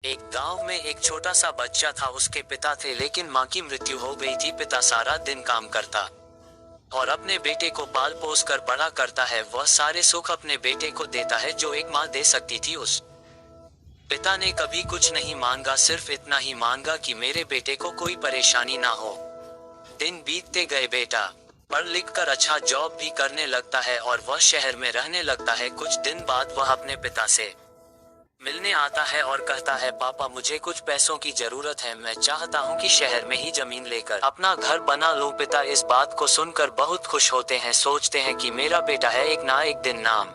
एक गांव में एक छोटा सा बच्चा था। उसके पिता थे लेकिन माँ की मृत्यु हो गई थी। पिता सारा दिन काम करता और अपने बेटे को पाल पोस कर बड़ा करता है। वह सारे सुख अपने बेटे को देता है जो एक माँ दे सकती थी। उस पिता ने कभी कुछ नहीं मांगा, सिर्फ इतना ही मांगा कि मेरे बेटे को कोई परेशानी ना हो। दिन बीतते गए, बेटा पढ़ लिख कर अच्छा जॉब भी करने लगता है और वह शहर में रहने लगता है। कुछ दिन बाद वह अपने पिता से मिलने आता है और कहता है, पापा मुझे कुछ पैसों की जरूरत है। मैं चाहता हूँ कि शहर में ही जमीन लेकर अपना घर बना लूं। पिता इस बात को सुनकर बहुत खुश होते हैं। सोचते हैं कि मेरा बेटा है, एक ना एक दिन नाम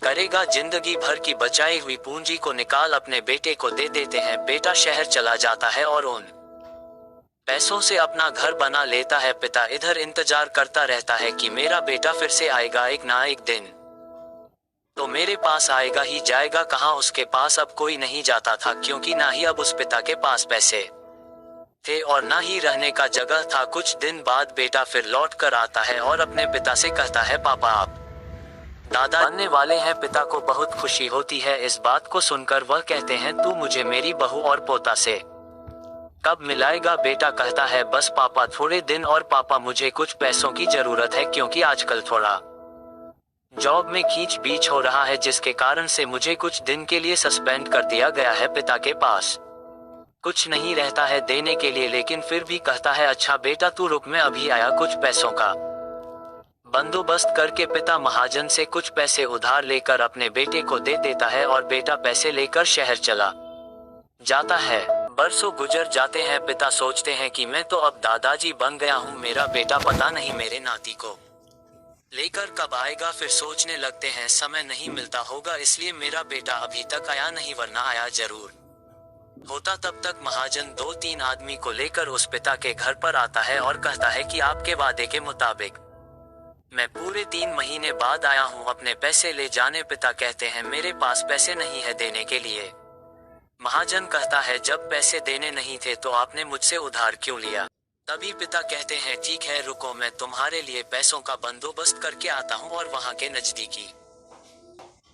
करेगा। जिंदगी भर की बचाई हुई पूंजी को निकाल अपने बेटे को दे देते हैं। बेटा शहर चला जाता है और उन पैसों से अपना घर बना लेता है। पिता इधर इंतजार करता रहता है कि मेरा बेटा फिर से आएगा, एक ना एक दिन तो मेरे पास आएगा ही जाएगा। कहाँ उसके पास अब कोई नहीं जाता था, क्योंकि ना ही अब उस पिता के पास पैसे थे और ना ही रहने का जगह था। कुछ दिन बाद बेटा फिर लौट कर आता है और अपने पिता से कहता है, पापा आप दादा बनने वाले हैं। पिता को बहुत खुशी होती है। इस बात को सुनकर वह कहते हैं, तू मुझे मेरी बहू और पोता से कब मिलाएगा? बेटा कहता है, बस पापा थोड़े दिन और। पापा मुझे कुछ पैसों की जरूरत है, क्योंकि आजकल थोड़ा जॉब में खींच बीच हो रहा है, जिसके कारण से मुझे कुछ दिन के लिए सस्पेंड कर दिया गया है। पिता के पास कुछ नहीं रहता है देने के लिए, लेकिन फिर भी कहता है, अच्छा बेटा तू रुक, मैं अभी आया। कुछ पैसों का बंदोबस्त करके पिता महाजन से कुछ पैसे उधार लेकर अपने बेटे को दे देता है और बेटा पैसे लेकर शहर चला जाता है। बरसों गुजर जाते हैं। पिता सोचते हैं कि मैं तो अब दादाजी बन गया हूँ, मेरा बेटा पता नहीं मेरे नाती को लेकर कब आएगा। फिर सोचने लगते हैं, समय नहीं मिलता होगा इसलिए मेरा बेटा अभी तक आया नहीं, वरना आया जरूर होता। तब तक महाजन 2-3 आदमी को लेकर उस पिता के घर पर आता है और कहता है कि आपके वादे के मुताबिक मैं पूरे 3 महीने बाद आया हूँ, अपने पैसे ले जाने। पिता कहते हैं, मेरे पास पैसे नहीं है देने के लिए। महाजन कहता है, जब पैसे देने नहीं थे तो आपने मुझसे उधार क्यों लिया? तभी पिता कहते हैं, ठीक है रुको, मैं तुम्हारे लिए पैसों का बंदोबस्त करके आता हूँ। और वहाँ के नजदीकी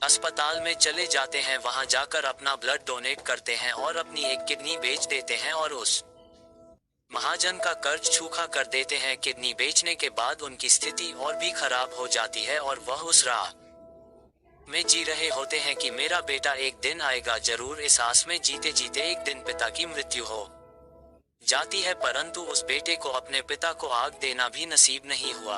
अस्पताल में चले जाते हैं। वहाँ जाकर अपना ब्लड डोनेट करते हैं और अपनी एक किडनी बेच देते हैं और उस महाजन का कर्ज चूका कर देते हैं। किडनी बेचने के बाद उनकी स्थिति और भी खराब हो जाती है और वह उस राह में जी रहे होते हैं कि मेरा बेटा एक दिन आएगा जरूर। इस आस में जीते जीते एक दिन पिता की मृत्यु हो जाती है, परंतु उस बेटे को अपने पिता को आग देना भी नसीब नहीं हुआ।